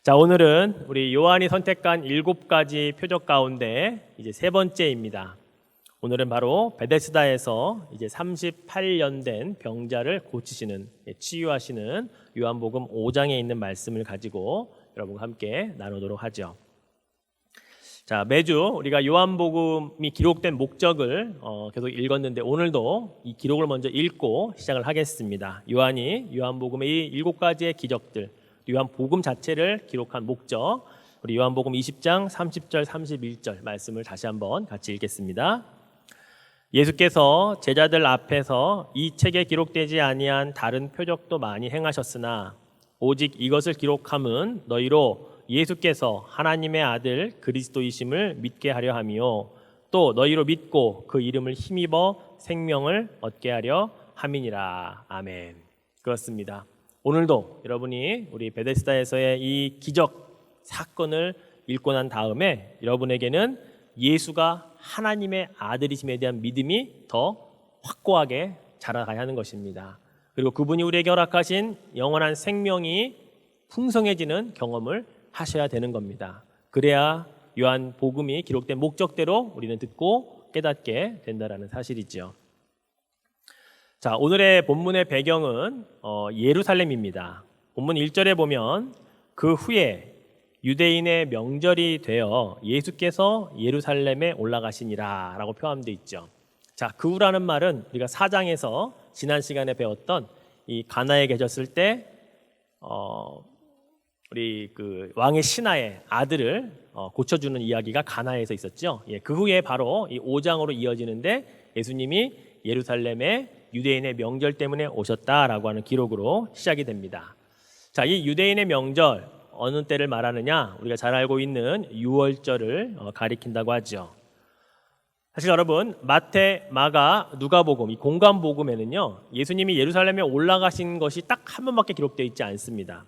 자, 오늘은 우리 요한이 선택한 7가지 표적 가운데 이제 세 번째입니다. 오늘은 바로 베데스다에서 이제 38년 된 병자를 고치시는, 치유하시는 요한복음 5장에 있는 말씀을 가지고 여러분과 함께 나누도록 하죠. 자, 매주 우리가 요한복음이 기록된 목적을 계속 읽었는데 오늘도 이 기록을 먼저 읽고 시작을 하겠습니다. 요한이 요한복음의 이 7가지의 기적들, 요한복음 자체를 기록한 목적, 우리 요한복음 20장 30절 31절 말씀을 다시 한번 같이 읽겠습니다. 예수께서 제자들 앞에서 이 책에 기록되지 아니한 다른 표적도 많이 행하셨으나 오직 이것을 기록함은 너희로 예수께서 하나님의 아들 그리스도이심을 믿게 하려 함이요 또 너희로 믿고 그 이름을 힘입어 생명을 얻게 하려 함이니라. 아멘. 그렇습니다. 오늘도 여러분이 우리 베데스다에서의 이 기적 사건을 읽고 난 다음에 여러분에게는 예수가 하나님의 아들이심에 대한 믿음이 더 확고하게 자라가야 하는 것입니다. 그리고 그분이 우리에게 허락하신 영원한 생명이 풍성해지는 경험을 하셔야 되는 겁니다. 그래야 요한 복음이 기록된 목적대로 우리는 듣고 깨닫게 된다는 사실이죠. 자, 오늘의 본문의 배경은 예루살렘입니다. 본문 1절에 보면 그 후에 유대인의 명절이 되어 예수께서 예루살렘에 올라가시니라 라고 표현되어 있죠. 자, 그 후라는 말은 우리가 4장에서 지난 시간에 배웠던 이 가나에 계셨을 때 우리 그 왕의 신하의 아들을 고쳐주는 이야기가 가나에서 있었죠. 그 후에 바로 이 5장으로 이어지는데 예수님이 예루살렘에 유대인의 명절 때문에 오셨다라고 하는 기록으로 시작이 됩니다. 자, 이 유대인의 명절 어느 때를 말하느냐? 우리가 잘 알고 있는 유월절을 가리킨다고 하죠. 사실 여러분, 마태, 마가, 누가복음 이 공관복음에는요 예수님이 예루살렘에 올라가신 것이 딱 한 번밖에 기록되어 있지 않습니다.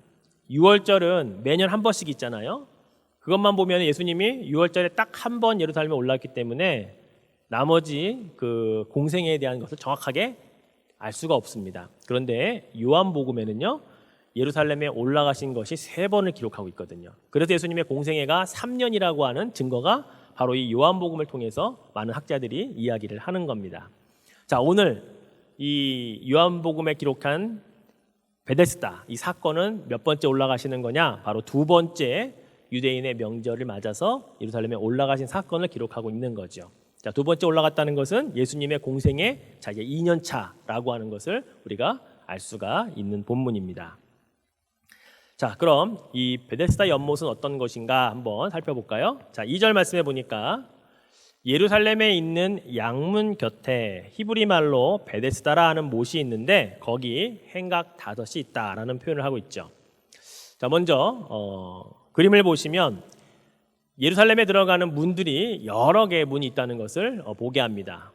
유월절은 매년 한 번씩 있잖아요. 그것만 보면 예수님이 유월절에 딱 한 번 예루살렘에 올라왔기 때문에 나머지 그 공생애에 대한 것을 정확하게 알 수가 없습니다. 그런데 요한복음에는요 예루살렘에 올라가신 것이 3번을 기록하고 있거든요. 그래서 예수님의 공생애가 3년이라고 하는 증거가 바로 이 요한복음을 통해서 많은 학자들이 이야기를 하는 겁니다. 자, 오늘 이 요한복음에 기록한 베데스다 이 사건은 몇 번째 올라가시는 거냐? 바로 2번째 유대인의 명절을 맞아서 예루살렘에 올라가신 사건을 기록하고 있는 거죠. 자, 2번째 올라갔다는 것은 예수님의 공생애 자 이제 2년 차라고 하는 것을 우리가 알 수가 있는 본문입니다. 자, 그럼 이 베데스다 연못은 어떤 것인가 한번 살펴볼까요? 자, 2절 말씀해 보니까 예루살렘에 있는 양문 곁에 히브리 말로 베데스다라 하는 못이 있는데 거기 행각 5이 있다라는 표현을 하고 있죠. 자, 먼저 그림을 보시면 예루살렘에 들어가는 문들이 여러 개의 문이 있다는 것을 보게 합니다.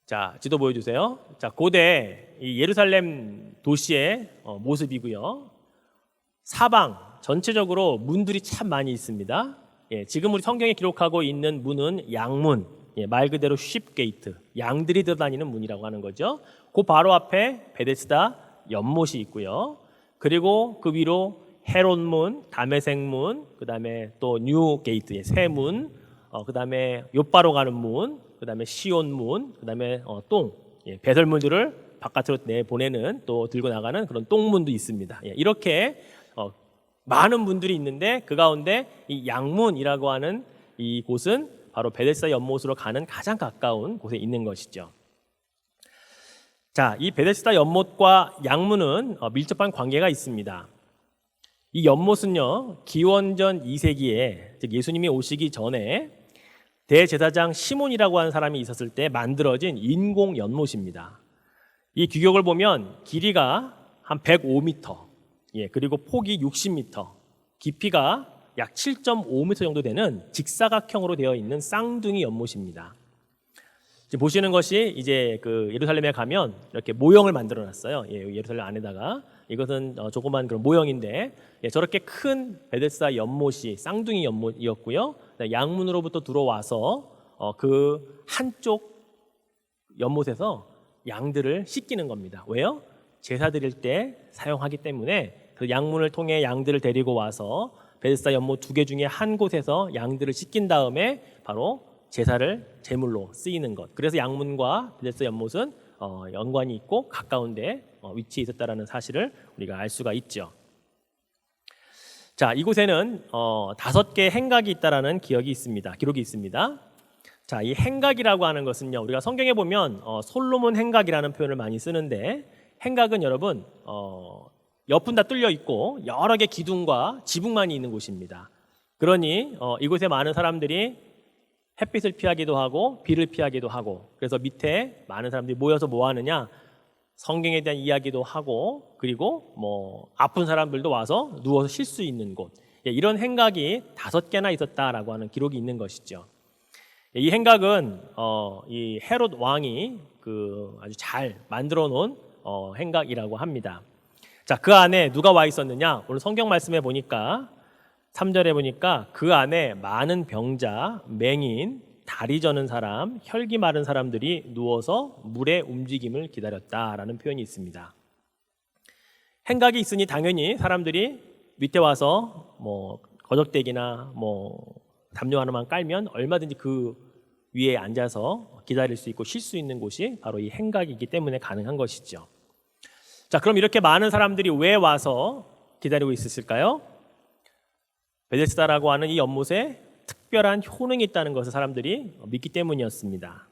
자, 지도 보여주세요. 자, 고대 이 예루살렘 도시의 모습이고요. 사방 전체적으로 문들이 참 많이 있습니다. 지금 우리 성경에 기록하고 있는 문은 양문, 말 그대로 쉽 게이트, 양들이 들어다니는 문이라고 하는 거죠. 그 바로 앞에 베데스다 연못이 있고요. 그리고 그 위로 헤롯문, 다메섹문, 그 다음에 또 뉴 게이트, 새 문, 그 다음에 요바로 가는 문, 그 다음에 시온문, 그 다음에 똥, 배설물들을 바깥으로 내보내는 또 들고 나가는 그런 똥문도 있습니다. 이렇게 많은 문들이 있는데 그 가운데 이 양문이라고 하는 이 곳은 바로 베데스다 연못으로 가는 가장 가까운 곳에 있는 것이죠. 자, 이 베데스다 연못과 양문은 밀접한 관계가 있습니다. 이 연못은요 기원전 2세기에 즉 예수님이 오시기 전에 대제사장 시몬이라고 하는 사람이 있었을 때 만들어진 인공 연못입니다. 이 규격을 보면 길이가 한 105m, 그리고 폭이 60m, 깊이가 약 7.5m 정도 되는 직사각형으로 되어 있는 쌍둥이 연못입니다. 지금 보시는 것이 이제 그 예루살렘에 가면 이렇게 모형을 만들어 놨어요. 예루살렘 안에다가 이것은 조그만 그런 모형인데 저렇게 큰 베데스다 연못이 쌍둥이 연못이었고요. 양문으로부터 들어와서 그 한쪽 연못에서 양들을 씻기는 겁니다. 왜요? 제사 드릴 때 사용하기 때문에 그 양문을 통해 양들을 데리고 와서 베데스다 연못 2개 중에 한 곳에서 양들을 씻긴 다음에 바로 제사를 제물로 쓰이는 것. 그래서 양문과 베데스다 연못은 연관이 있고 가까운 데 위치해 있었다는 사실을 우리가 알 수가 있죠. 자, 이곳에는 5개의 행각이 있다라는 기록이 있습니다. 자, 이 행각이라고 하는 것은요, 우리가 성경에 보면 솔로몬 행각이라는 표현을 많이 쓰는데, 행각은 여러분 옆은 다 뚫려 있고 여러 개 기둥과 지붕만이 있는 곳입니다. 그러니 이곳에 많은 사람들이 햇빛을 피하기도 하고 비를 피하기도 하고, 그래서 밑에 많은 사람들이 모여서 뭐 하느냐, 성경에 대한 이야기도 하고, 그리고 뭐 아픈 사람들도 와서 누워서 쉴 수 있는 곳, 이런 행각이 5개나 있었다라고 하는 기록이 있는 것이죠. 이 행각은 이 헤롯 왕이 아주 잘 만들어 놓은 행각이라고 합니다. 자, 그 안에 누가 와 있었느냐? 오늘 성경 말씀에 보니까 3절에 보니까 그 안에 많은 병자, 맹인, 다리 저는 사람, 혈기 마른 사람들이 누워서 물의 움직임을 기다렸다라는 표현이 있습니다. 행각이 있으니 당연히 사람들이 밑에 와서 뭐 거적대기나 뭐 담요 하나만 깔면 얼마든지 그 위에 앉아서 기다릴 수 있고 쉴 수 있는 곳이 바로 이 행각이기 때문에 가능한 것이죠. 자, 그럼 이렇게 많은 사람들이 왜 와서 기다리고 있었을까요? 베데스다라고 하는 이 연못에 특별한 효능이 있다는 것을 사람들이 믿기 때문이었습니다.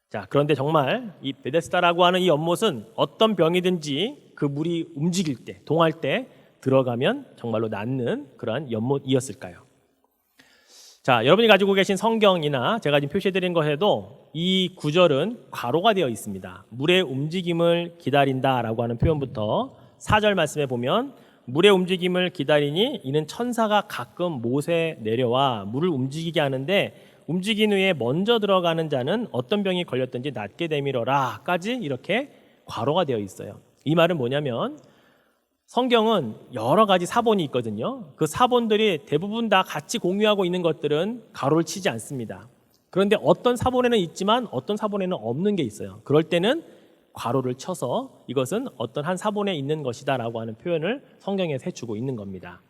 자, 그런데 정말 이 베데스다라고 하는 이 연못은 어떤 병이든지 그 물이 움직일 때, 동할 때 들어가면 정말로 낫는 그러한 연못이었을까요? 자, 여러분이 가지고 계신 성경이나 제가 지금 표시해드린 것에도 이 구절은 괄호가 되어 있습니다. 물의 움직임을 기다린다라고 하는 표현부터 4절 말씀에 보면 물의 움직임을 기다리니 이는 천사가 가끔 못에 내려와 물을 움직이게 하는데 움직인 후에 먼저 들어가는 자는 어떤 병이 걸렸든지 낫게 되밀어라까지 이렇게 괄호가 되어 있어요. 이 말은 뭐냐면 성경은 여러 가지 사본이 있거든요. 그 사본들이 대부분 다 같이 공유하고 있는 것들은 가로를 치지 않습니다. 그런데 어떤 사본에는 있지만 어떤 사본에는 없는 게 있어요. 그럴 때는 괄호를 쳐서 이것은 어떤 한 사본에 있는 것이다 라고 하는 표현을 성경에서 해주고 있는 겁니다.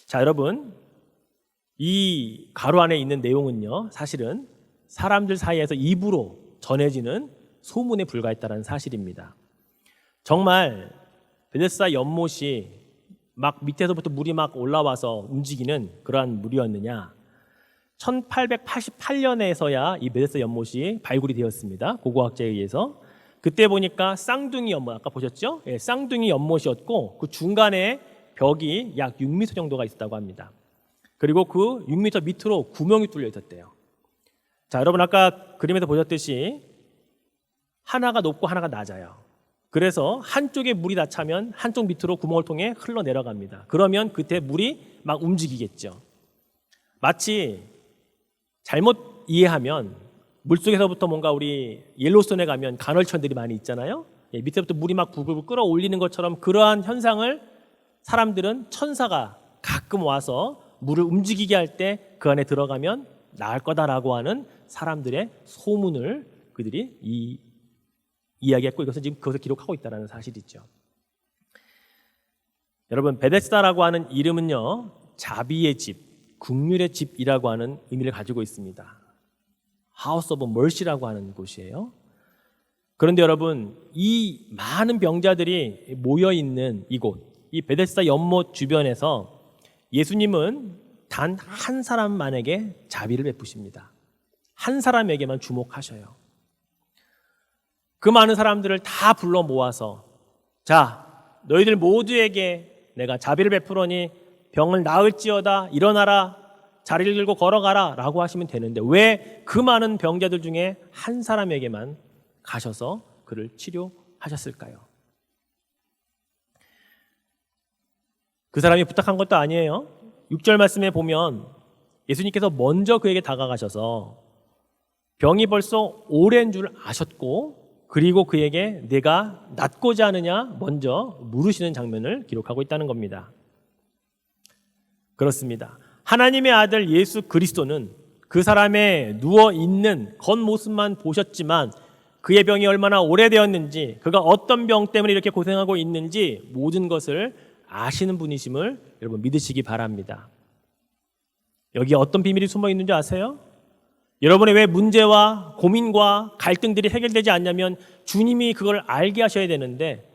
자, 여러분, 이 괄호 안에 있는 내용은요, 사실은 사람들 사이에서 입으로 전해지는 소문에 불과했다는 사실입니다. 정말 베데스다 연못이 막 밑에서부터 물이 막 올라와서 움직이는 그러한 물이었느냐? 1888년에서야 이 베데스다 연못이 발굴이 되었습니다. 고고학자에 의해서. 그때 보니까 쌍둥이 연못, 아까 보셨죠? 예, 쌍둥이 연못이었고 그 중간에 벽이 약 6m 정도가 있었다고 합니다. 그리고 그 6m 밑으로 구멍이 뚫려 있었대요. 자, 여러분 아까 그림에서 보셨듯이 하나가 높고 하나가 낮아요. 그래서 한쪽에 물이 다 차면 한쪽 밑으로 구멍을 통해 흘러내려갑니다. 그러면 그때 물이 막 움직이겠죠. 마치 잘못 이해하면 물속에서부터 뭔가 우리 옐로스톤에 가면 간헐천들이 많이 있잖아요. 밑에부터 물이 막 부글부글 끌어올리는 것처럼 그러한 현상을 사람들은 천사가 가끔 와서 물을 움직이게 할 때 그 안에 들어가면 나을 거다라고 하는 사람들의 소문을 그들이 이야기했고 이것은 지금 그것을 기록하고 있다는 사실이죠. 여러분, 베데스다라고 하는 이름은요, 자비의 집, 긍휼의 집이라고 하는 의미를 가지고 있습니다. House of Mercy라고 하는 곳이에요. 그런데 여러분, 이 많은 병자들이 모여 있는 이곳, 이 베데스다 연못 주변에서 예수님은 단 한 사람만에게 자비를 베푸십니다. 한 사람에게만 주목하셔요. 그 많은 사람들을 다 불러 모아서 자, 너희들 모두에게 내가 자비를 베푸러니 병을 나을지어다, 일어나라, 자리를 들고 걸어가라 라고 하시면 되는데 왜 그 많은 병자들 중에 한 사람에게만 가셔서 그를 치료하셨을까요? 그 사람이 부탁한 것도 아니에요. 6절 말씀에 보면 예수님께서 먼저 그에게 다가가셔서 병이 벌써 오랜 줄 아셨고 그리고 그에게 내가 낫고자 하느냐 먼저 물으시는 장면을 기록하고 있다는 겁니다. 그렇습니다. 하나님의 아들 예수 그리스도는 그 사람의 누워있는 겉모습만 보셨지만 그의 병이 얼마나 오래되었는지, 그가 어떤 병 때문에 이렇게 고생하고 있는지 모든 것을 아시는 분이심을 여러분 믿으시기 바랍니다. 여기에 어떤 비밀이 숨어 있는지 아세요? 여러분의 왜 문제와 고민과 갈등들이 해결되지 않냐면 주님이 그걸 알게 하셔야 되는데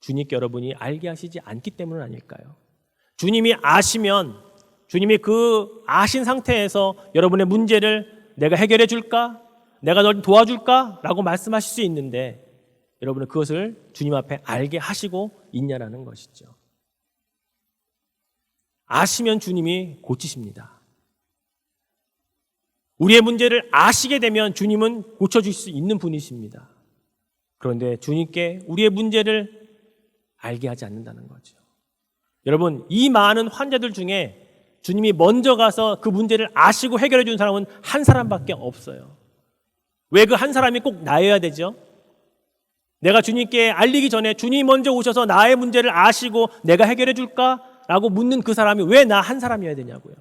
주님께 여러분이 알게 하시지 않기 때문 아닐까요? 주님이 아시면 주님이 그 아신 상태에서 여러분의 문제를 내가 해결해 줄까? 내가 널 도와줄까? 라고 말씀하실 수 있는데 여러분은 그것을 주님 앞에 알게 하시고 있냐라는 것이죠. 아시면 주님이 고치십니다. 우리의 문제를 아시게 되면 주님은 고쳐줄 수 있는 분이십니다. 그런데 주님께 우리의 문제를 알게 하지 않는다는 거죠. 여러분, 이 많은 환자들 중에 주님이 먼저 가서 그 문제를 아시고 해결해 주는 사람은 한 사람밖에 없어요. 왜 그 한 사람이 꼭 나여야 되죠? 내가 주님께 알리기 전에 주님이 먼저 오셔서 나의 문제를 아시고 내가 해결해 줄까? 라고 묻는 그 사람이 왜 나 한 사람이어야 되냐고요.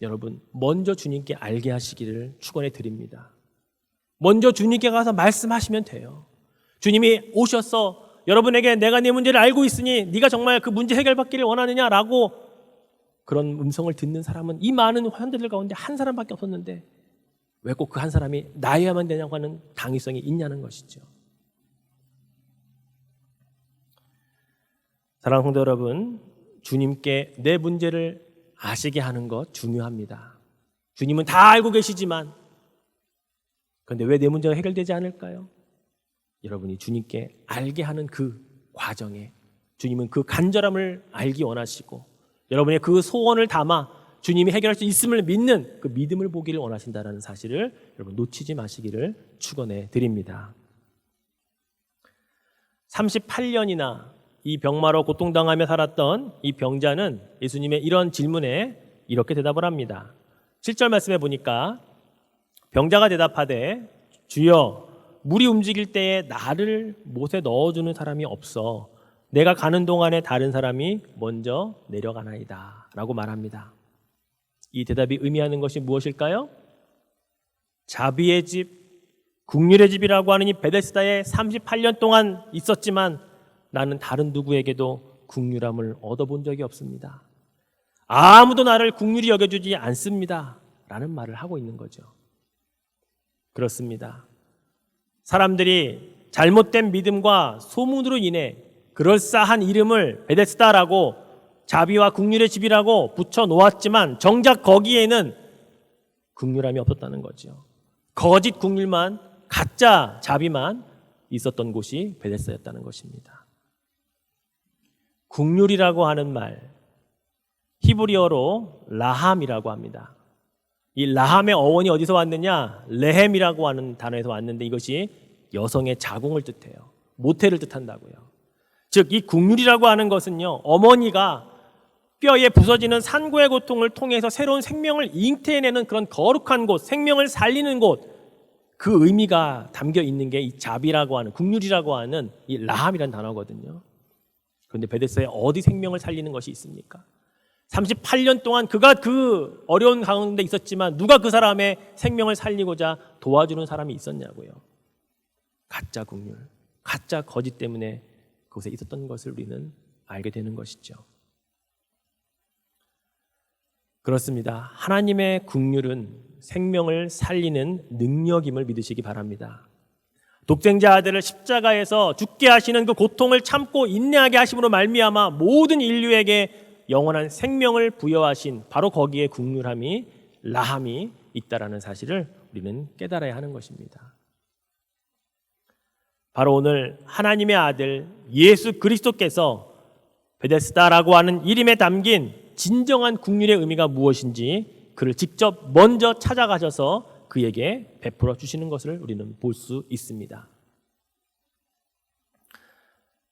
여러분, 먼저 주님께 알게 하시기를 축원해 드립니다. 먼저 주님께 가서 말씀하시면 돼요. 주님이 오셔서 여러분에게 내가 네 문제를 알고 있으니 네가 정말 그 문제 해결받기를 원하느냐라고 그런 음성을 듣는 사람은 이 많은 환자들 가운데 한 사람밖에 없었는데 왜 꼭 그 한 사람이 나여야만 되냐고 하는 당위성이 있냐는 것이죠. 사랑하는 성도 여러분, 주님께 내 문제를 아시게 하는 것 중요합니다. 주님은 다 알고 계시지만 그런데 왜 내 문제가 해결되지 않을까요? 여러분이 주님께 알게 하는 그 과정에 주님은 그 간절함을 알기 원하시고 여러분의 그 소원을 담아 주님이 해결할 수 있음을 믿는 그 믿음을 보기를 원하신다는 사실을 여러분 놓치지 마시기를 축원해 드립니다. 38년이나 이 병마로 고통당하며 살았던 이 병자는 예수님의 이런 질문에 이렇게 대답을 합니다. 7절 말씀에 보니까 병자가 대답하되 주여 물이 움직일 때에 나를 못에 넣어주는 사람이 없어 내가 가는 동안에 다른 사람이 먼저 내려가나이다 라고 말합니다. 이 대답이 의미하는 것이 무엇일까요? 자비의 집, 긍휼의 집이라고 하는 이 베데스다에 38년 동안 있었지만 나는 다른 누구에게도 긍휼함을 얻어본 적이 없습니다. 아무도 나를 긍휼히 여겨주지 않습니다 라는 말을 하고 있는 거죠. 그렇습니다. 사람들이 잘못된 믿음과 소문으로 인해 그럴싸한 이름을 베데스다라고 자비와 긍휼의 집이라고 붙여 놓았지만 정작 거기에는 긍휼함이 없었다는 거죠. 거짓 긍휼만, 가짜 자비만 있었던 곳이 베데스다였다는 것입니다. 긍휼이라고 하는 말, 히브리어로 라함이라고 합니다. 이 라함의 어원이 어디서 왔느냐? 레헴이라고 하는 단어에서 왔는데 이것이 여성의 자궁을 뜻해요. 모태를 뜻한다고요. 즉 이 긍휼이라고 하는 것은요, 어머니가 뼈에 부서지는 산고의 고통을 통해서 새로운 생명을 잉태해내는 그런 거룩한 곳, 생명을 살리는 곳, 그 의미가 담겨 있는 게 이 자비라고 하는, 긍휼이라고 하는 이 라함이라는 단어거든요. 그런데 베데스다에 어디 생명을 살리는 것이 있습니까? 38년 동안 그가 그 어려운 가운데 있었지만 누가 그 사람의 생명을 살리고자 도와주는 사람이 있었냐고요. 가짜 긍휼, 가짜 거짓 때문에 그곳에 있었던 것을 우리는 알게 되는 것이죠. 그렇습니다. 하나님의 긍휼은 생명을 살리는 능력임을 믿으시기 바랍니다. 독생자 아들을 십자가에서 죽게 하시는 그 고통을 참고 인내하게 하심으로 말미암아 모든 인류에게 영원한 생명을 부여하신 바로 거기에 긍휼함이, 라함이 있다라는 사실을 우리는 깨달아야 하는 것입니다. 바로 오늘 하나님의 아들 예수 그리스도께서 베데스다라고 하는 이름에 담긴 진정한 긍휼의 의미가 무엇인지 그를 직접 먼저 찾아가셔서 그에게 베풀어 주시는 것을 우리는 볼 수 있습니다.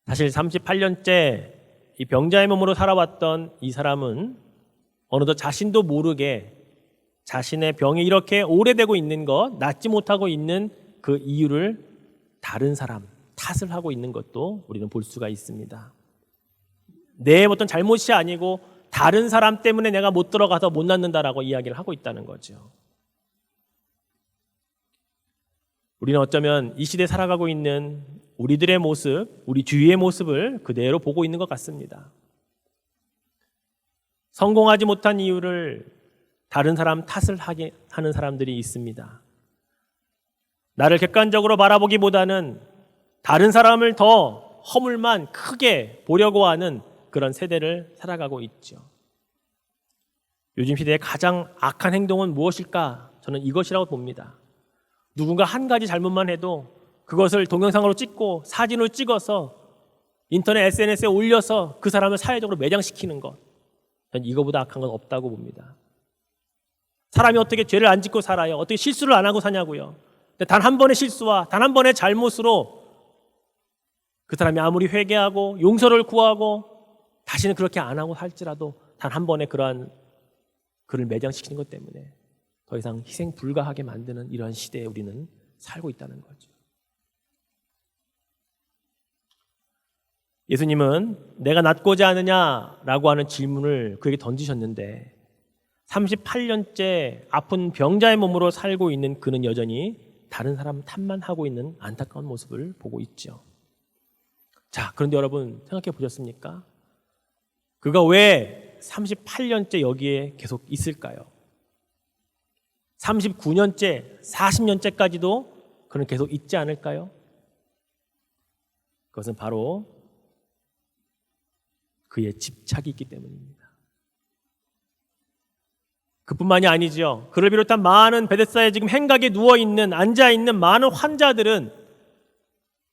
사실 38년째 이 병자의 몸으로 살아왔던 이 사람은 어느덧 자신도 모르게 자신의 병이 이렇게 오래되고 있는 것, 낫지 못하고 있는 그 이유를 다른 사람 탓을 하고 있는 것도 우리는 볼 수가 있습니다. 내 어떤 잘못이 아니고 다른 사람 때문에 내가 못 들어가서 못 낫는다라고 이야기를 하고 있다는 거죠. 우리는 어쩌면 이 시대에 살아가고 있는 우리들의 모습, 우리 주위의 모습을 그대로 보고 있는 것 같습니다. 성공하지 못한 이유를 다른 사람 탓을 하는 사람들이 있습니다. 나를 객관적으로 바라보기보다는 다른 사람을 더 허물만 크게 보려고 하는 그런 세대를 살아가고 있죠. 요즘 시대의 가장 악한 행동은 무엇일까? 저는 이것이라고 봅니다. 누군가 한 가지 잘못만 해도 그것을 동영상으로 찍고 사진으로 찍어서 인터넷 SNS에 올려서 그 사람을 사회적으로 매장시키는 것. 저는 이거보다 악한 건 없다고 봅니다. 사람이 어떻게 죄를 안 짓고 살아요? 어떻게 실수를 안 하고 사냐고요? 단 한 번의 실수와 단 한 번의 잘못으로 그 사람이 아무리 회개하고 용서를 구하고 다시는 그렇게 안 하고 살지라도 단 한 번의 그러한 그를 매장시키는 것 때문에 더 이상 희생 불가하게 만드는 이러한 시대에 우리는 살고 있다는 거죠. 예수님은 내가 낫고자 하느냐라고 하는 질문을 그에게 던지셨는데 38년째 아픈 병자의 몸으로 살고 있는 그는 여전히 다른 사람 탓만 하고 있는 안타까운 모습을 보고 있죠. 자, 그런데 여러분 생각해 보셨습니까? 그가 왜 38년째 여기에 계속 있을까요? 39년째, 40년째까지도 그는 계속 있지 않을까요? 그것은 바로 그의 집착이 있기 때문입니다. 그뿐만이 아니죠. 그를 비롯한 많은 베데스다에 지금 행각에 누워있는, 앉아있는 많은 환자들은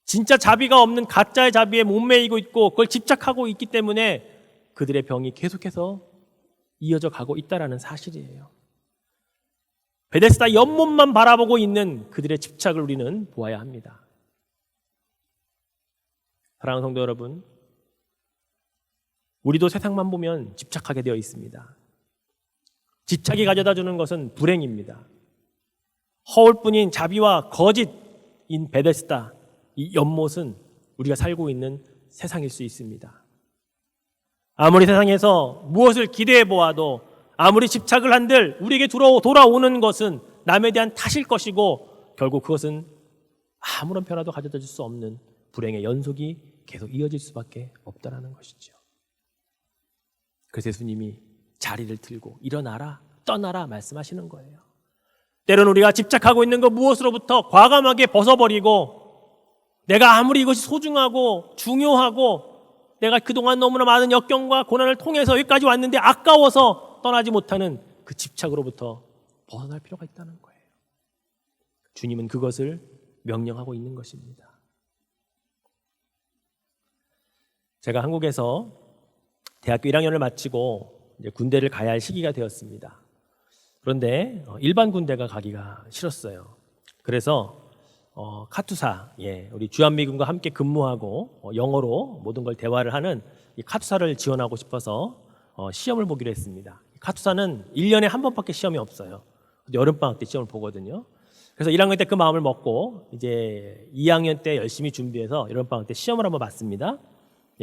진짜 자비가 없는 가짜의 자비에 몸매이고 있고 그걸 집착하고 있기 때문에 그들의 병이 계속해서 이어져 가고 있다는 사실이에요. 베데스다 옆몸만 바라보고 있는 그들의 집착을 우리는 보아야 합니다. 사랑하는 성도 여러분, 우리도 세상만 보면 집착하게 되어 있습니다. 집착이 가져다 주는 것은 불행입니다. 허울뿐인 자비와 거짓인 베데스다, 이 연못은 우리가 살고 있는 세상일 수 있습니다. 아무리 세상에서 무엇을 기대해 보아도 아무리 집착을 한들 우리에게 돌아오는 것은 남에 대한 탓일 것이고 결국 그것은 아무런 변화도 가져다 줄 수 없는 불행의 연속이 계속 이어질 수밖에 없다는 것이죠. 그래서 예수님이 자리를 들고 일어나라, 떠나라 말씀하시는 거예요. 때로는 우리가 집착하고 있는 것 무엇으로부터 과감하게 벗어버리고 내가 아무리 이것이 소중하고 중요하고 내가 그동안 너무나 많은 역경과 고난을 통해서 여기까지 왔는데 아까워서 떠나지 못하는 그 집착으로부터 벗어날 필요가 있다는 거예요. 주님은 그것을 명령하고 있는 것입니다. 제가 한국에서 대학교 1학년을 마치고 이제 군대를 가야 할 시기가 되었습니다. 그런데 일반 군대가 가기가 싫었어요. 그래서 카투사, 우리 주한미군과 함께 근무하고 영어로 모든 걸 대화를 하는 이 카투사를 지원하고 싶어서 시험을 보기로 했습니다. 카투사는 1년에 한 번밖에 시험이 없어요. 여름방학 때 시험을 보거든요. 그래서 1학년 때 그 마음을 먹고 이제 2학년 때 열심히 준비해서 여름방학 때 시험을 한번 봤습니다.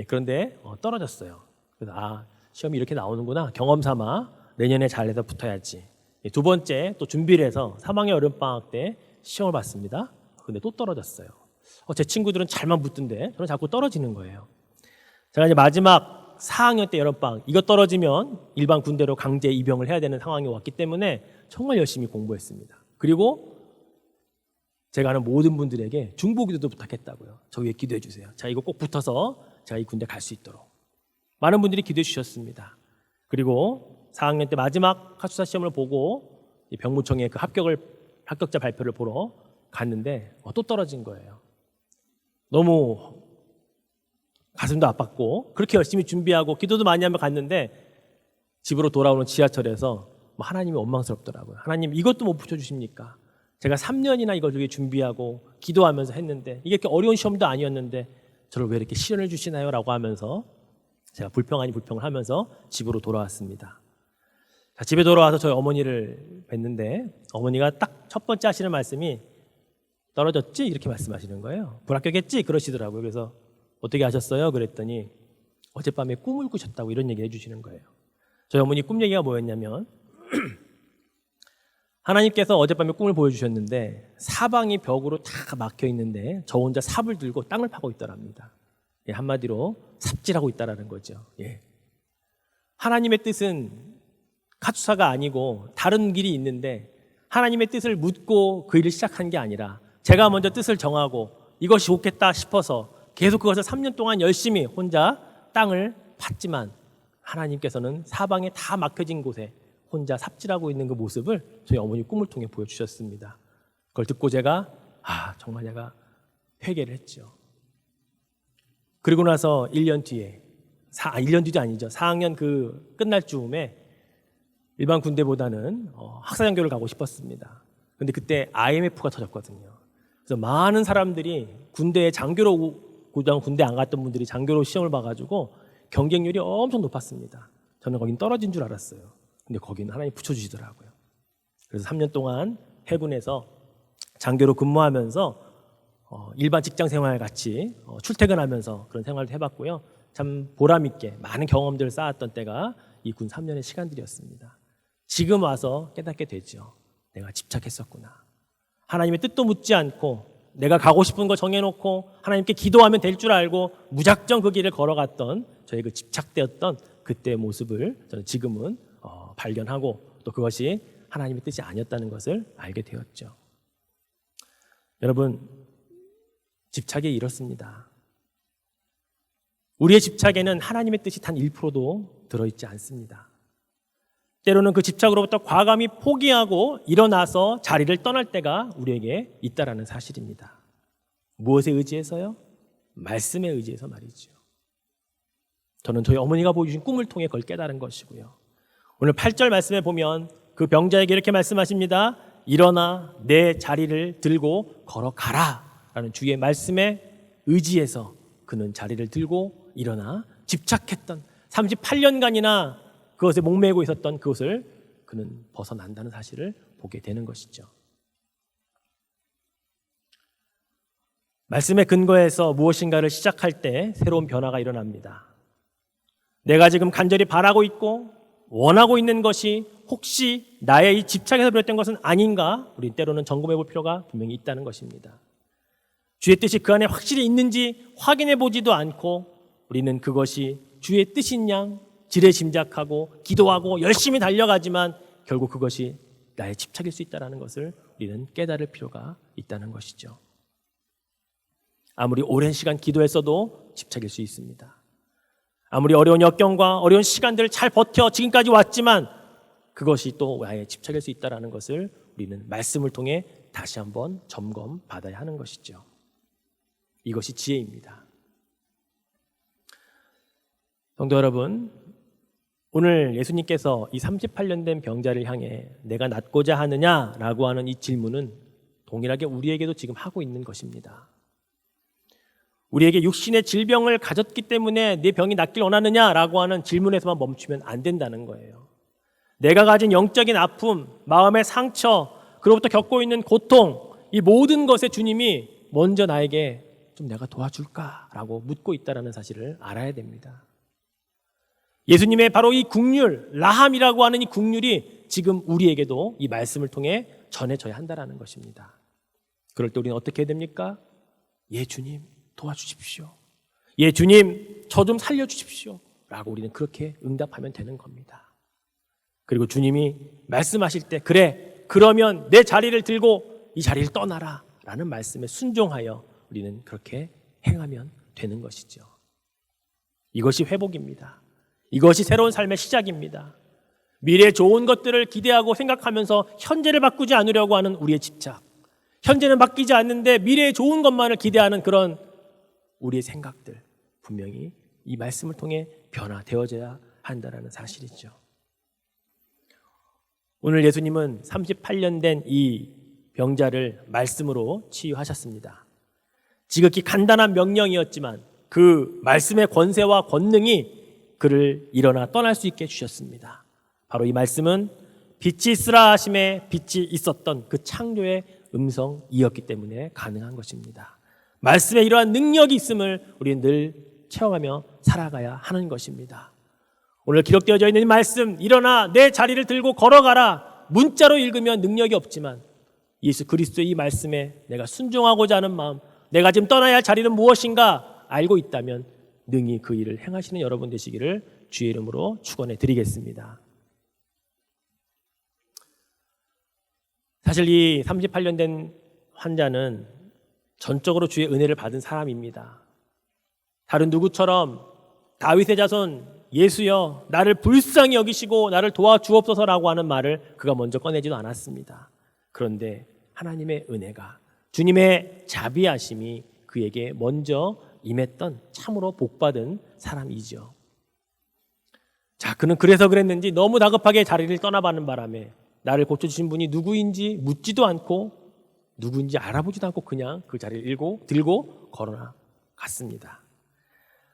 그런데 떨어졌어요. 그래서 시험이 이렇게 나오는구나. 경험 삼아 내년에 잘해서 붙어야지. 두 번째 또 준비를 해서 3학년 여름방학 때 시험을 봤습니다. 근데 또 떨어졌어요. 제 친구들은 잘만 붙던데 저는 자꾸 떨어지는 거예요. 제가 이제 마지막 4학년 때 여름방학 이거 떨어지면 일반 군대로 강제 입영을 해야 되는 상황이 왔기 때문에 정말 열심히 공부했습니다. 그리고 제가 아는 모든 분들에게 중보기도도 부탁했다고요. 저 위에 기도해 주세요. 자, 이거 꼭 붙어서 제가 이 군대 갈 수 있도록. 많은 분들이 기도해 주셨습니다. 그리고 4학년 때 마지막 카투사 시험을 보고 병무청에 그 합격자 발표를 보러 갔는데 또 떨어진 거예요. 너무 가슴도 아팠고 그렇게 열심히 준비하고 기도도 많이 하며 갔는데 집으로 돌아오는 지하철에서 하나님이 원망스럽더라고요. 하나님 이것도 못 붙여주십니까? 제가 3년이나 이걸 되게 준비하고 기도하면서 했는데 이게 이렇게 어려운 시험도 아니었는데 저를 왜 이렇게 시련을 주시나요? 라고 하면서 제가 불평 아닌 불평을 하면서 집으로 돌아왔습니다. 자, 집에 돌아와서 저희 어머니를 뵀는데 어머니가 딱 첫 번째 하시는 말씀이 떨어졌지? 이렇게 말씀하시는 거예요. 불합격했지? 그러시더라고요. 그래서 어떻게 하셨어요? 그랬더니 어젯밤에 꿈을 꾸셨다고 이런 얘기 해주시는 거예요. 저희 어머니 꿈 얘기가 뭐였냐면 하나님께서 어젯밤에 꿈을 보여주셨는데 사방이 벽으로 다 막혀 있는데 저 혼자 삽을 들고 땅을 파고 있더랍니다. 예, 한마디로 삽질하고 있다라는 거죠. 예. 하나님의 뜻은 카투사가 아니고 다른 길이 있는데 하나님의 뜻을 묻고 그 일을 시작한 게 아니라 제가 먼저 뜻을 정하고 이것이 좋겠다 싶어서 계속 그것을 3년 동안 열심히 혼자 땅을 팠지만 하나님께서는 사방에 다 막혀진 곳에 혼자 삽질하고 있는 그 모습을 저희 어머니 꿈을 통해 보여주셨습니다. 그걸 듣고 제가 정말 내가 회개를 했죠. 그리고 나서 1년 뒤에 1년 뒤도 아니죠. 4학년 그 끝날 즈음에 일반 군대보다는 학사장교를 가고 싶었습니다. 근데 그때 IMF가 터졌거든요. 그래서 많은 사람들이 군대에 장교로 그동안 군대 안 갔던 분들이 장교로 시험을 봐가지고 경쟁률이 엄청 높았습니다. 저는 거긴 떨어진 줄 알았어요. 근데 거기는 하나님 붙여주시더라고요. 그래서 3년 동안 해군에서 장교로 근무하면서 일반 직장 생활 같이 출퇴근하면서 그런 생활도 해봤고요. 참 보람있게 많은 경험들을 쌓았던 때가 이 군 3년의 시간들이었습니다. 지금 와서 깨닫게 되죠. 내가 집착했었구나. 하나님의 뜻도 묻지 않고 내가 가고 싶은 거 정해놓고 하나님께 기도하면 될 줄 알고 무작정 그 길을 걸어갔던 저의 그 집착되었던 그때의 모습을 저는 지금은 발견하고 또 그것이 하나님의 뜻이 아니었다는 것을 알게 되었죠. 여러분, 집착이 이렇습니다. 우리의 집착에는 하나님의 뜻이 단 1%도 들어있지 않습니다. 때로는 그 집착으로부터 과감히 포기하고 일어나서 자리를 떠날 때가 우리에게 있다라는 사실입니다. 무엇에 의지해서요? 말씀에 의지해서 말이죠. 저는 저희 어머니가 보여주신 꿈을 통해 그걸 깨달은 것이고요. 오늘 8절 말씀에 보면 그 병자에게 이렇게 말씀하십니다. 일어나 내 자리를 들고 걸어가라 라는 주의 말씀에 의지해서 그는 자리를 들고 일어나 집착했던 38년간이나 그것에 목매고 있었던 그것을 그는 벗어난다는 사실을 보게 되는 것이죠. 말씀의 근거에서 무엇인가를 시작할 때 새로운 변화가 일어납니다. 내가 지금 간절히 바라고 있고 원하고 있는 것이 혹시 나의 이 집착에서 비롯된 것은 아닌가? 우리 때로는 점검해 볼 필요가 분명히 있다는 것입니다. 주의 뜻이 그 안에 확실히 있는지 확인해 보지도 않고 우리는 그것이 주의 뜻인 양 지레짐작하고 기도하고 열심히 달려가지만 결국 그것이 나의 집착일 수 있다는 것을 우리는 깨달을 필요가 있다는 것이죠. 아무리 오랜 시간 기도했어도 집착일 수 있습니다. 아무리 어려운 역경과 어려운 시간들을 잘 버텨 지금까지 왔지만 그것이 또 나의 집착일 수 있다는 것을 우리는 말씀을 통해 다시 한번 점검받아야 하는 것이죠. 이것이 지혜입니다. 성도 여러분, 오늘 예수님께서 이 38년 된 병자를 향해 내가 낫고자 하느냐라고 하는 이 질문은 동일하게 우리에게도 지금 하고 있는 것입니다. 우리에게 육신의 질병을 가졌기 때문에 내 병이 낫길 원하느냐라고 하는 질문에서만 멈추면 안 된다는 거예요. 내가 가진 영적인 아픔, 마음의 상처, 그로부터 겪고 있는 고통, 이 모든 것에 주님이 먼저 나에게 좀 내가 도와줄까라고 묻고 있다는 사실을 알아야 됩니다. 예수님의 바로 이 국률, 라함이라고 하는 이 국률이 지금 우리에게도 이 말씀을 통해 전해져야 한다는 것입니다. 그럴 때 우리는 어떻게 해야 됩니까? 예, 주님 도와주십시오. 예, 주님 저 좀 살려주십시오 라고 우리는 그렇게 응답하면 되는 겁니다. 그리고 주님이 말씀하실 때 그래, 그러면 내 자리를 들고 이 자리를 떠나라 라는 말씀에 순종하여 우리는 그렇게 행하면 되는 것이죠. 이것이 회복입니다. 이것이 새로운 삶의 시작입니다. 미래의 좋은 것들을 기대하고 생각하면서 현재를 바꾸지 않으려고 하는 우리의 집착, 현재는 바뀌지 않는데 미래의 좋은 것만을 기대하는 그런 우리의 생각들, 분명히 이 말씀을 통해 변화되어져야 한다는 사실이죠. 오늘 예수님은 38년 된 이 병자를 말씀으로 치유하셨습니다. 지극히 간단한 명령이었지만 그 말씀의 권세와 권능이 그를 일어나 떠날 수 있게 해주셨습니다. 바로 이 말씀은 빛이 있으라 하심에 빛이 있었던 그 창조의 음성이었기 때문에 가능한 것입니다. 말씀에 이러한 능력이 있음을 우리는 늘 체험하며 살아가야 하는 것입니다. 오늘 기록되어져 있는 이 말씀, 일어나 내 자리를 들고 걸어가라. 문자로 읽으면 능력이 없지만 예수 그리스도의 이 말씀에 내가 순종하고자 하는 마음, 내가 지금 떠나야 할 자리는 무엇인가 알고 있다면 능히 그 일을 행하시는 여러분 되시기를 주의 이름으로 축원해 드리겠습니다. 사실 이 38년 된 환자는 전적으로 주의 은혜를 받은 사람입니다. 다른 누구처럼 다윗의 자손 예수여 나를 불쌍히 여기시고 나를 도와주옵소서라고 하는 말을 그가 먼저 꺼내지도 않았습니다. 그런데 하나님의 은혜가, 주님의 자비하심이 그에게 먼저 임했던 참으로 복받은 사람이죠. 자, 그는 그래서 그랬는지 너무 다급하게 자리를 떠나가는 바람에 나를 고쳐주신 분이 누구인지 묻지도 않고 누구인지 알아보지도 않고 그냥 그 자리를 들고 걸어갔습니다.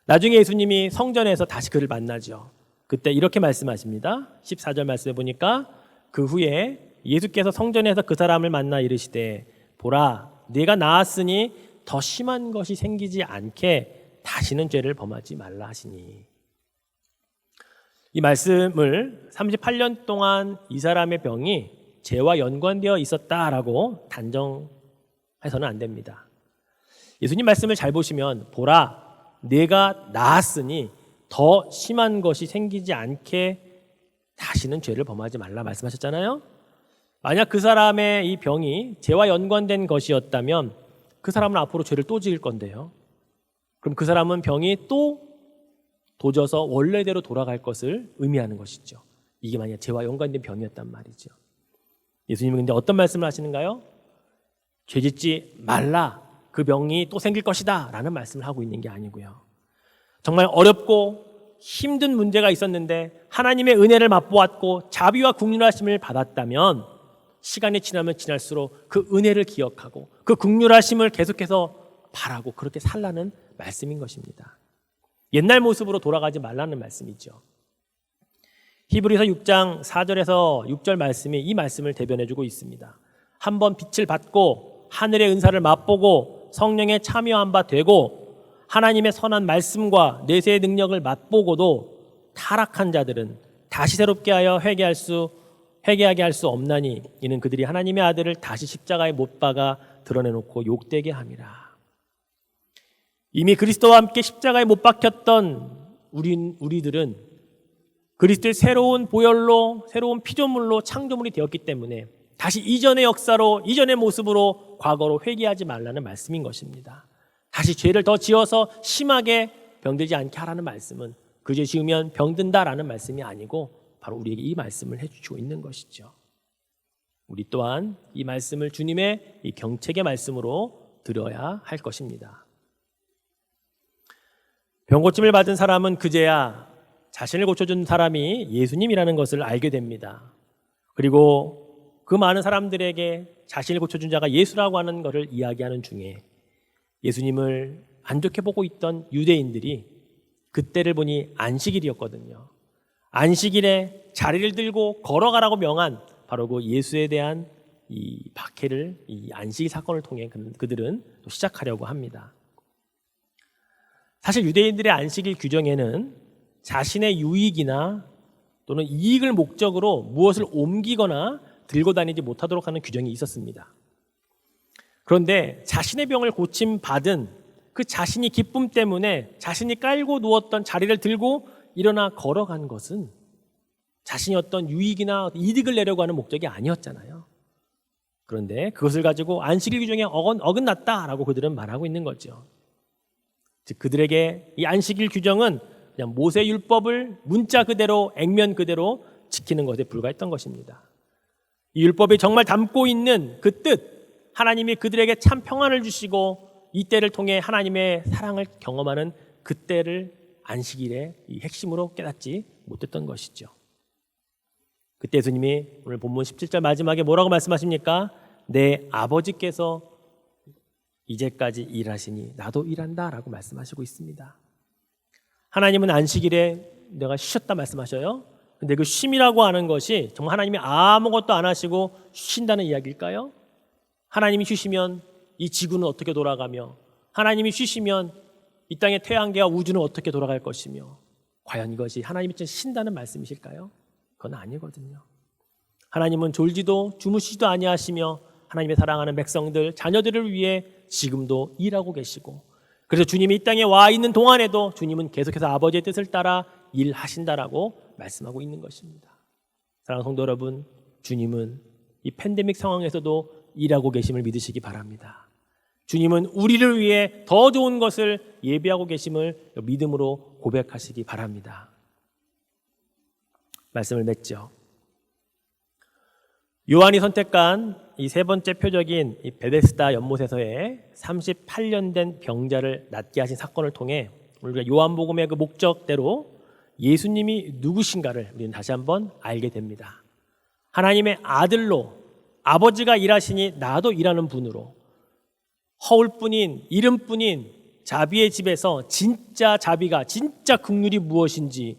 나중에 예수님이 성전에서 다시 그를 만나죠. 그때 이렇게 말씀하십니다. 14절 말씀해 보니까 그 후에 예수께서 성전에서 그 사람을 만나 이르시되 보라 네가 나았으니 더 심한 것이 생기지 않게 다시는 죄를 범하지 말라 하시니. 이 말씀을 38년 동안 이 사람의 병이 죄와 연관되어 있었다라고 단정해서는 안 됩니다. 예수님 말씀을 잘 보시면 보라 내가 나았으니 더 심한 것이 생기지 않게 다시는 죄를 범하지 말라 말씀하셨잖아요. 만약 그 사람의 이 병이 죄와 연관된 것이었다면 그 사람은 앞으로 죄를 또 지을 건데요. 그럼 그 사람은 병이 또 도져서 원래대로 돌아갈 것을 의미하는 것이죠. 이게 만약 죄와 연관된 병이었단 말이죠. 예수님은 근데 어떤 말씀을 하시는가요? 죄 짓지 말라. 그 병이 또 생길 것이다 라는 말씀을 하고 있는 게 아니고요. 정말 어렵고 힘든 문제가 있었는데 하나님의 은혜를 맛보았고 자비와 긍휼하심을 받았다면 시간이 지나면 지날수록 그 은혜를 기억하고 그 긍휼하심을 계속해서 바라고 그렇게 살라는 말씀인 것입니다. 옛날 모습으로 돌아가지 말라는 말씀이죠. 히브리서 6장 4절에서 6절 말씀이 이 말씀을 대변해주고 있습니다. 한번 빛을 받고 하늘의 은사를 맛보고 성령에 참여한 바 되고 하나님의 선한 말씀과 내세의 능력을 맛보고도 타락한 자들은 다시 새롭게 하여 회개하게 할 수 없나니 이는 그들이 하나님의 아들을 다시 십자가에 못 박아 드러내놓고 욕되게 함이라. 이미 그리스도와 함께 십자가에 못 박혔던 우리들은 그리스도의 새로운 보혈로 새로운 피조물로 창조물이 되었기 때문에 다시 이전의 역사로 이전의 모습으로 과거로 회개하지 말라는 말씀인 것입니다. 다시 죄를 더 지어서 심하게 병들지 않게 하라는 말씀은 그 죄 지으면 병든다라는 말씀이 아니고 바로 우리에게 이 말씀을 해주시고 있는 것이죠. 우리 또한 이 말씀을 주님의 이 경책의 말씀으로 들어야 할 것입니다. 병고침을 받은 사람은 그제야 자신을 고쳐준 사람이 예수님이라는 것을 알게 됩니다. 그리고 그 많은 사람들에게 자신을 고쳐준 자가 예수라고 하는 것을 이야기하는 중에 예수님을 안 좋게 보고 있던 유대인들이 그때를 보니 안식일이었거든요. 안식일에 자리를 들고 걸어가라고 명한 바로 그 예수에 대한 이 박해를 이 안식일 사건을 통해 그들은 또 시작하려고 합니다. 사실 유대인들의 안식일 규정에는 자신의 유익이나 또는 이익을 목적으로 무엇을 옮기거나 들고 다니지 못하도록 하는 규정이 있었습니다. 그런데 자신의 병을 고침받은 그 자신이 기쁨 때문에 자신이 깔고 누웠던 자리를 들고 일어나 걸어간 것은 자신이 어떤 유익이나 이득을 내려고 하는 목적이 아니었잖아요. 그런데 그것을 가지고 안식일 규정에 어긋났다라고 그들은 말하고 있는 거죠. 즉 그들에게 이 안식일 규정은 그냥 모세 율법을 문자 그대로 액면 그대로 지키는 것에 불과했던 것입니다. 이 율법이 정말 담고 있는 그 뜻, 하나님이 그들에게 참 평안을 주시고 이 때를 통해 하나님의 사랑을 경험하는 그 때를 안식일의 이 핵심으로 깨닫지 못했던 것이죠. 그때 예수님이 오늘 본문 17절 마지막에 뭐라고 말씀하십니까? 내 아버지께서 이제까지 일하시니 나도 일한다 라고 말씀하시고 있습니다. 하나님은 안식일에 내가 쉬셨다 말씀하셔요. 근데 그 쉼이라고 하는 것이 정말 하나님이 아무것도 안 하시고 쉬신다는 이야기일까요? 하나님이 쉬시면 이 지구는 어떻게 돌아가며 하나님이 쉬시면 이 땅의 태양계와 우주는 어떻게 돌아갈 것이며 과연 이것이 하나님이 진짜 쉰다는 말씀이실까요? 그건 아니거든요. 하나님은 졸지도 주무시지도 아니하시며 하나님의 사랑하는 백성들, 자녀들을 위해 지금도 일하고 계시고, 그래서 주님이 이 땅에 와 있는 동안에도 주님은 계속해서 아버지의 뜻을 따라 일하신다라고 말씀하고 있는 것입니다. 사랑하는 성도 여러분, 주님은 이 팬데믹 상황에서도 일하고 계심을 믿으시기 바랍니다. 주님은 우리를 위해 더 좋은 것을 예비하고 계심을 믿음으로 고백하시기 바랍니다. 말씀을 맺죠. 요한이 선택한 이 세 번째 표적인 이 베데스다 연못에서의 38년 된 병자를 낫게 하신 사건을 통해 우리가 요한복음의 그 목적대로 예수님이 누구신가를 우리는 다시 한번 알게 됩니다. 하나님의 아들로 아버지가 일하시니 나도 일하는 분으로, 허울뿐인 이름뿐인 자비의 집에서 진짜 자비가, 진짜 긍휼이 무엇인지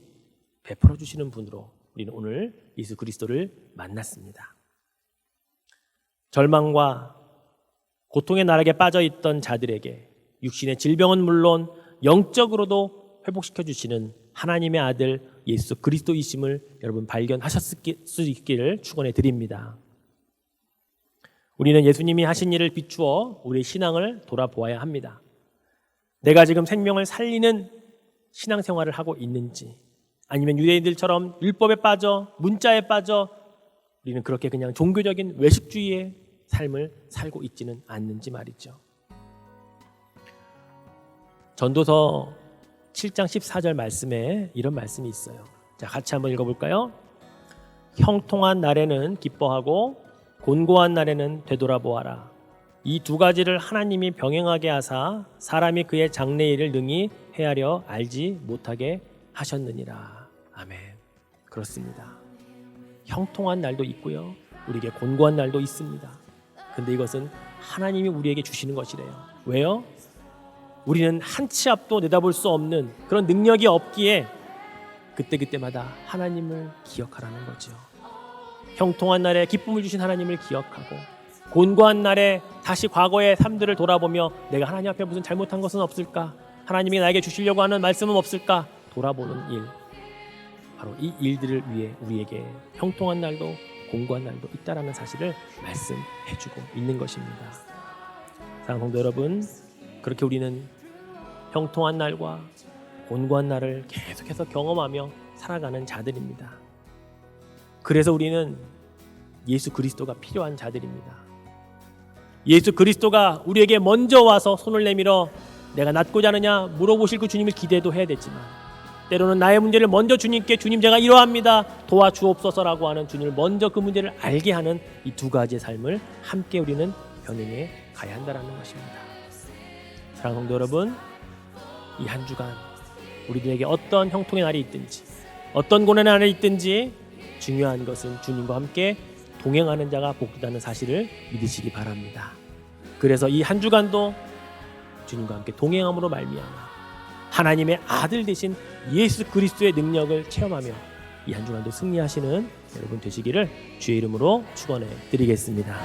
베풀어 주시는 분으로 우리는 오늘 예수 그리스도를 만났습니다. 절망과 고통의 나락에 빠져있던 자들에게 육신의 질병은 물론 영적으로도 회복시켜 주시는 하나님의 아들 예수 그리스도이심을 여러분 발견하셨을 수 있기를 축원해 드립니다. 우리는 예수님이 하신 일을 비추어 우리의 신앙을 돌아보아야 합니다. 내가 지금 생명을 살리는 신앙생활을 하고 있는지, 아니면 유대인들처럼 율법에 빠져 문자에 빠져 우리는 그렇게 그냥 종교적인 외식주의의 삶을 살고 있지는 않는지 말이죠. 전도서 7장 14절 말씀에 이런 말씀이 있어요. 자, 같이 한번 읽어볼까요? 형통한 날에는 기뻐하고 곤고한 날에는 되돌아보아라. 이 두 가지를 하나님이 병행하게 하사 사람이 그의 장래일을 능히 헤아려 알지 못하게 하셨느니라. 아멘. 그렇습니다. 형통한 날도 있고요, 우리에게 곤고한 날도 있습니다. 근데 이것은 하나님이 우리에게 주시는 것이래요. 왜요? 우리는 한 치 앞도 내다볼 수 없는 그런 능력이 없기에 그때그때마다 하나님을 기억하라는 거죠. 형통한 날에 기쁨을 주신 하나님을 기억하고, 곤고한 날에 다시 과거의 삶들을 돌아보며 내가 하나님 앞에 무슨 잘못한 것은 없을까? 하나님이 나에게 주시려고 하는 말씀은 없을까? 돌아보는 일, 바로 이 일들을 위해 우리에게 형통한 날도 곤고한 날도 있다라는 사실을 말씀해주고 있는 것입니다. 사랑하는 성도 여러분, 그렇게 우리는 형통한 날과 곤고한 날을 계속해서 경험하며 살아가는 자들입니다. 그래서 우리는 예수 그리스도가 필요한 자들입니다. 예수 그리스도가 우리에게 먼저 와서 손을 내밀어 내가 낫고자 하느냐 물어보실 그 주님을 기대도 해야 되지만, 때로는 나의 문제를 먼저 주님께 주님 제가 이러합니다 도와주옵소서라고 하는 주님을 먼저 그 문제를 알게 하는 이 두 가지의 삶을 함께 우리는 병행해 가야 한다는 것입니다. 사랑하는 성도 여러분, 이 한 주간 우리들에게 어떤 형통의 날이 있든지 어떤 고난의 날이 있든지 중요한 것은 주님과 함께 동행하는 자가 복되다는 사실을 믿으시기 바랍니다. 그래서 이 한 주간도 주님과 함께 동행함으로 말미암아 하나님의 아들 되신 예수 그리스도의 능력을 체험하며 이 한 주간도 승리하시는 여러분 되시기를 주의 이름으로 축원해 드리겠습니다.